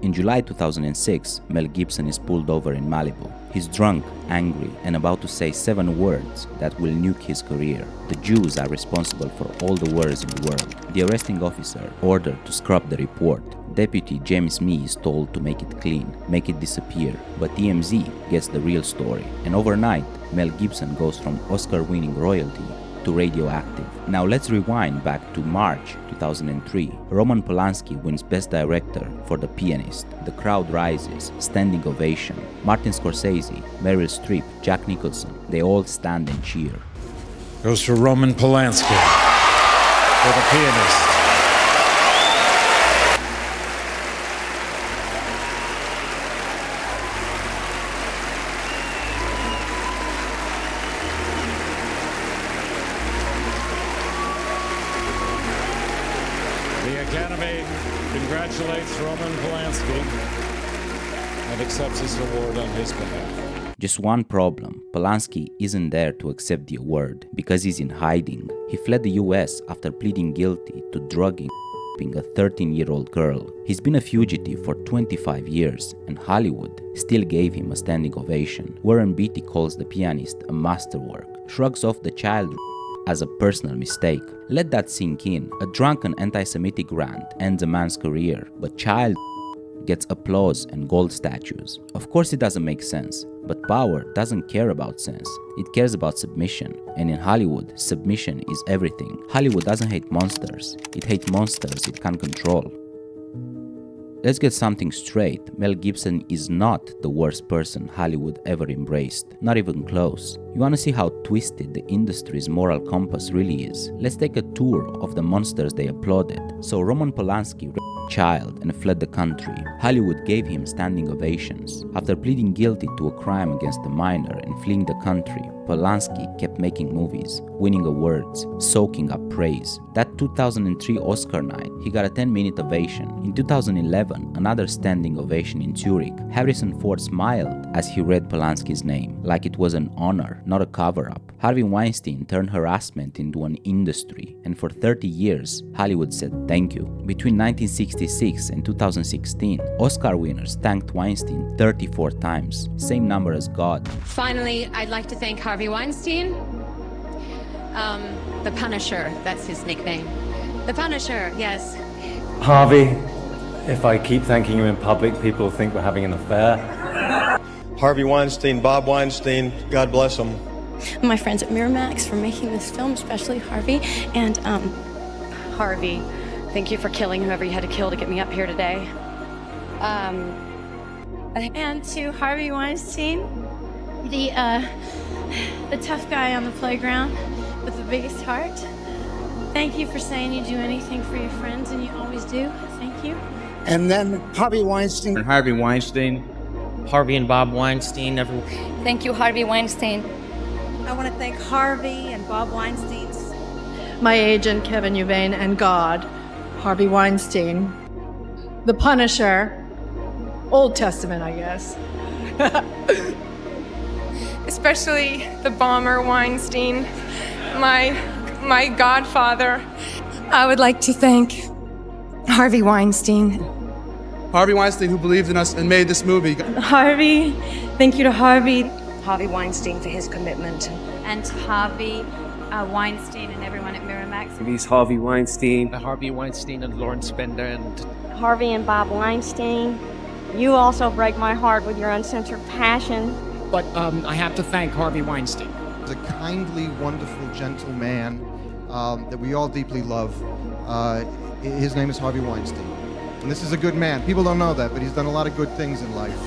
In July 2006, Mel Gibson is pulled over in Malibu. He's drunk, angry, and about to say 7 words that will nuke his career. The Jews are responsible for all the wars in the world. The arresting officer ordered to scrub the report. Deputy James Mee is told to make it clean, make it disappear, but TMZ gets the real story. And overnight, Mel Gibson goes from Oscar-winning royalty to radioactive. Now let's rewind back to March 2003. Roman Polanski wins Best Director for The Pianist. The crowd rises, standing ovation. Martin Scorsese, Meryl Streep, Jack Nicholson, they all stand and cheer. Goes for Roman Polanski for The Pianist. The Academy congratulates Roman Polanski and accepts his award on his behalf. Just one problem, Polanski isn't there to accept the award because he's in hiding. He fled the US after pleading guilty to drugging a 13-year-old girl. He's been a fugitive for 25 years and Hollywood still gave him a standing ovation. Warren Beatty calls The Pianist a masterwork, shrugs off the child as a personal mistake. Let that sink in. A drunken anti-Semitic rant ends a man's career, but child gets applause and gold statues. Of course it doesn't make sense, but power doesn't care about sense. It cares about submission. And in Hollywood, submission is everything. Hollywood doesn't hate monsters. It hates monsters it can't control. Let's get something straight. Mel Gibson is not the worst person Hollywood ever embraced. Not even close. You wanna see how twisted the industry's moral compass really is? Let's take a tour of the monsters they applauded. So Roman Polanski raped a child and fled the country. Hollywood gave him standing ovations. After pleading guilty to a crime against a minor and fleeing the country, Polanski kept making movies, winning awards, soaking up praise. That 2003 Oscar night, he got a 10-minute ovation. In 2011, another standing ovation in Zurich. Harrison Ford smiled as he read Polanski's name, like it was an honor, not a cover-up. Harvey Weinstein turned harassment into an industry, and for 30 years, Hollywood said thank you. Between 1966 and 2016, Oscar winners thanked Weinstein 34 times, same number as God. Finally, I'd like to thank Harvey Weinstein. The Punisher, that's his nickname. The Punisher, yes. Harvey, if I keep thanking you in public, people think we're having an affair. Harvey Weinstein, Bob Weinstein, God bless him. My friends at Miramax for making this film, especially Harvey. And, Harvey, thank you for killing whoever you had to kill to get me up here today. and to Harvey Weinstein, the tough guy on the playground with the biggest heart. Thank you for saying you'd do anything for your friends, and you always do. Thank you. And then Harvey Weinstein. Harvey Weinstein. Harvey and Bob Weinstein. Everyone. Thank you, Harvey Weinstein. I want to thank Harvey and Bob Weinstein's. My agent, Kevin Uvain, and God, Harvey Weinstein. The Punisher. Old Testament, I guess. Especially the bomber Weinstein, my godfather. I would like to thank Harvey Weinstein. Harvey Weinstein, who believed in us and made this movie. Harvey, thank you to Harvey. Harvey Weinstein for his commitment. And to Harvey Weinstein and everyone at Miramax. He's Harvey Weinstein. Harvey Weinstein and Lawrence Bender and... Harvey and Bob Weinstein. You also break my heart with your uncensored passion. But I have to thank Harvey Weinstein. He's a kindly, wonderful, gentle man that we all deeply love. His name is Harvey Weinstein. And this is a good man. People don't know that, but he's done a lot of good things in life.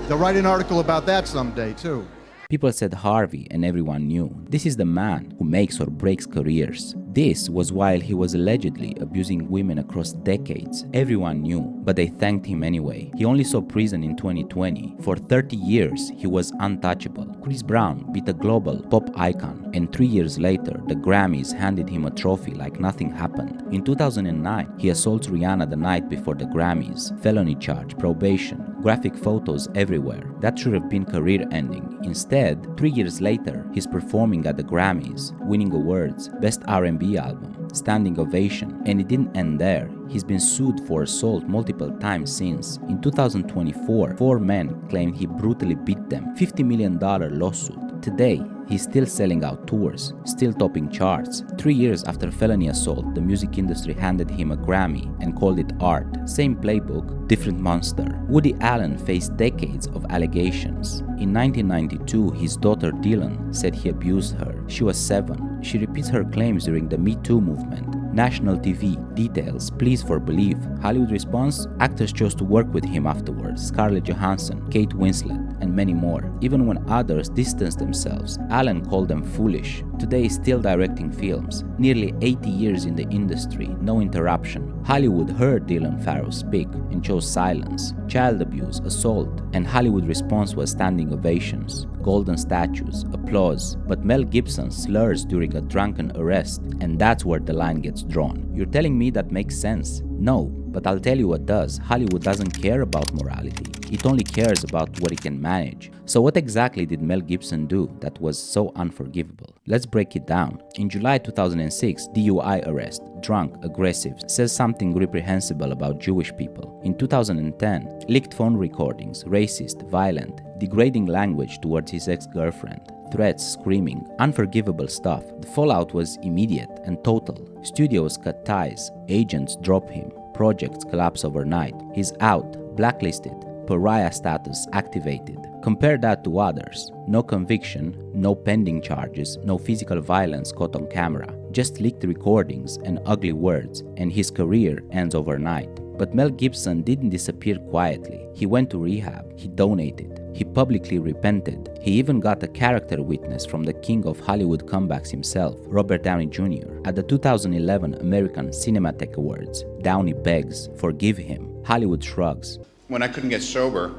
They'll write an article about that someday, too. People said Harvey and everyone knew. This is the man who makes or breaks careers. This was while he was allegedly abusing women across decades. Everyone knew, but they thanked him anyway. He only saw prison in 2020. For 30 years, he was untouchable. Chris Brown beat a global pop icon, and 3 years later, the Grammys handed him a trophy like nothing happened. In 2009, he assaults Rihanna the night before the Grammys. Felony charge, probation, graphic photos everywhere. That should have been career-ending. Instead, 3 years later, he's performing at the Grammys, winning awards, Best R&B album, standing ovation, and it didn't end there. He's been sued for assault multiple times since. In 2024, 4 men claimed he brutally beat them. $50 million lawsuit. Today, he's still selling out tours, still topping charts. 3 years after felony assault, the music industry handed him a Grammy and called it art. Same playbook, different monster. Woody Allen faced decades of allegations. In 1992, his daughter Dylan said he abused her. She was 7. She repeats her claims during the Me Too movement. National TV, details, pleas for belief. Hollywood response? Actors chose to work with him afterwards. Scarlett Johansson, Kate Winslet, and many more. Even when others distanced themselves, Allen called them foolish. Today he's still directing films. Nearly 80 years in the industry, no interruption. Hollywood heard Dylan Farrow speak and chose silence. Child abuse, assault, and Hollywood response was standing ovations, golden statues, applause. But Mel Gibson slurs during a drunken arrest, and that's where the line gets drawn. You're telling me that makes sense? No, but I'll tell you what does. Hollywood doesn't care about morality. It only cares about what it can manage. So what exactly did Mel Gibson do that was so unforgivable? Let's break it down. In July 2006, DUI arrest, drunk, aggressive, says something reprehensible about Jewish people. In 2010, leaked phone recordings, racist, violent, degrading language towards his ex-girlfriend. Threats, screaming, unforgivable stuff. The fallout was immediate and total. Studios cut ties, agents drop him, projects collapse overnight. He's out, blacklisted, pariah status activated. Compare that to others. No conviction, no pending charges, no physical violence caught on camera. Just leaked recordings and ugly words, and his career ends overnight. But Mel Gibson didn't disappear quietly. He went to rehab, he donated, he publicly repented. He even got a character witness from the king of Hollywood comebacks himself, Robert Downey Jr. At the 2011 American Cinematic Awards, Downey begs, forgive him. Hollywood shrugs. When I couldn't get sober,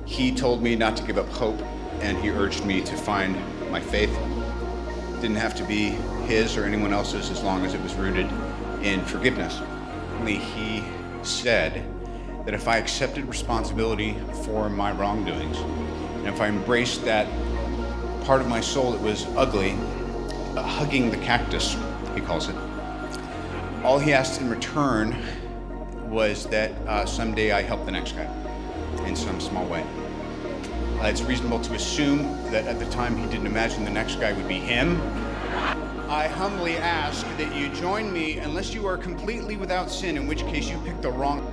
he told me not to give up hope, and he urged me to find my faith. It didn't have to be his or anyone else's as long as it was rooted in forgiveness. He said that if I accepted responsibility for my wrongdoings, and if I embraced that part of my soul that was ugly, hugging the cactus, he calls it, all he asked in return was that someday I help the next guy in some small way. It's reasonable to assume that at the time he didn't imagine the next guy would be him. I humbly ask that you join me unless you are completely without sin, in which case you picked the wrong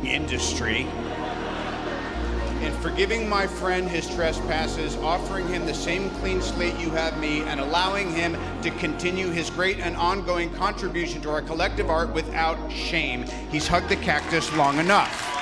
industry, in forgiving my friend his trespasses, offering him the same clean slate you have me, and allowing him to continue his great and ongoing contribution to our collective art without shame. He's hugged the cactus long enough.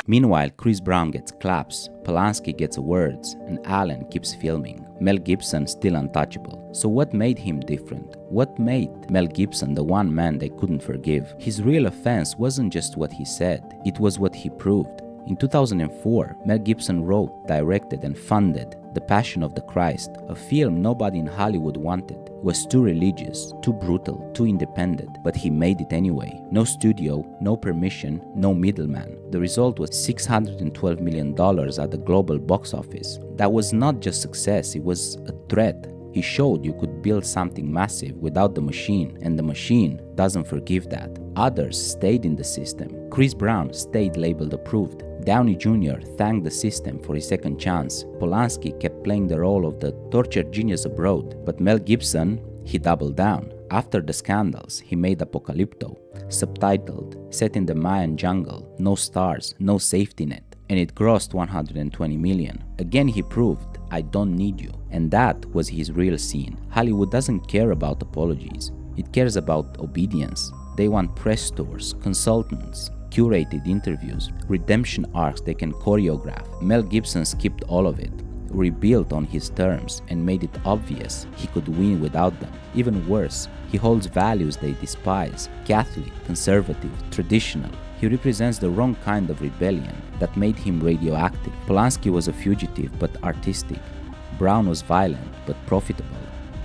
Meanwhile, Chris Brown gets claps, Polanski gets awards, and Allen keeps filming. Mel Gibson still untouchable. So what made him different? What made Mel Gibson the one man they couldn't forgive? His real offense wasn't just what he said, it was what he proved. In 2004, Mel Gibson wrote, directed, and funded The Passion of the Christ, a film nobody in Hollywood wanted. It was too religious, too brutal, too independent, but he made it anyway. No studio, no permission, no middleman. The result was $612 million at the global box office. That was not just success, it was a threat. He showed you could build something massive without the machine, and the machine doesn't forgive that. Others stayed in the system. Chris Brown stayed labeled approved. Downey Jr. thanked the system for his second chance. Polanski kept playing the role of the tortured genius abroad. But Mel Gibson, he doubled down. After the scandals, he made Apocalypto, subtitled, set in the Mayan jungle, no stars, no safety net, and it grossed $120 million. Again he proved, I don't need you. And that was his real scene. Hollywood doesn't care about apologies. It cares about obedience. They want press tours, consultants, curated interviews, redemption arcs they can choreograph. Mel Gibson skipped all of it, rebuilt on his terms, and made it obvious he could win without them. Even worse, he holds values they despise: Catholic, conservative, traditional. He represents the wrong kind of rebellion that made him radioactive. Polanski was a fugitive but artistic. Brown was violent but profitable.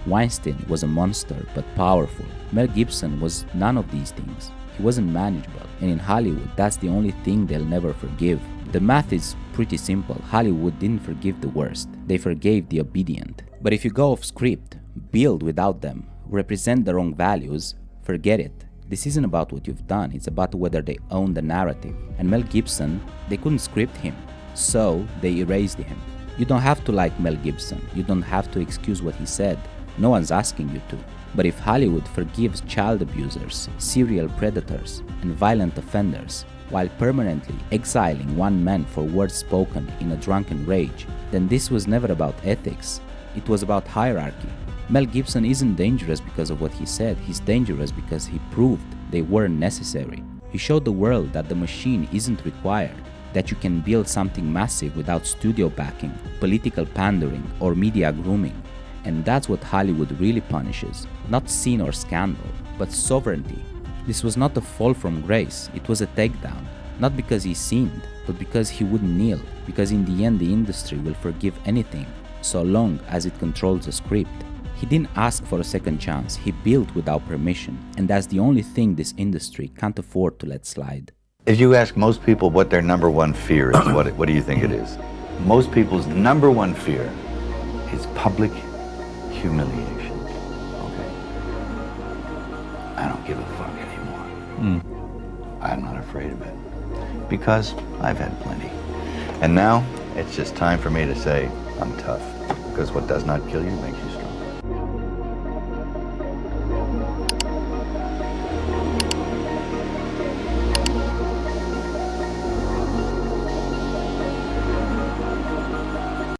Weinstein was a monster but powerful. Mel Gibson was none of these things. He wasn't manageable, and in Hollywood, that's the only thing they'll never forgive. The math is pretty simple. Hollywood didn't forgive the worst. They forgave the obedient. But if you go off script, build without them, represent the wrong values, forget it. This isn't about what you've done, it's about whether they own the narrative. And Mel Gibson, they couldn't script him, so they erased him. You don't have to like Mel Gibson, you don't have to excuse what he said, no one's asking you to. But if Hollywood forgives child abusers, serial predators, and violent offenders, while permanently exiling one man for words spoken in a drunken rage, then this was never about ethics, it was about hierarchy. Mel Gibson isn't dangerous because of what he said, he's dangerous because he proved they weren't necessary. He showed the world that the machine isn't required, that you can build something massive without studio backing, political pandering, or media grooming. And that's what Hollywood really punishes, not sin or scandal, but sovereignty. This was not a fall from grace, it was a takedown, not because he sinned, but because he wouldn't kneel, because in the end the industry will forgive anything, so long as it controls the script. He didn't ask for a second chance, he built without permission, and that's the only thing this industry can't afford to let slide. If you ask most people what their number one fear is, what do you think it is? Most people's number one fear is public humiliation. Okay? I don't give a fuck anymore. I'm not afraid of it. Because I've had plenty. And now, it's just time for me to say, I'm tough. Because what does not kill you makes you strong.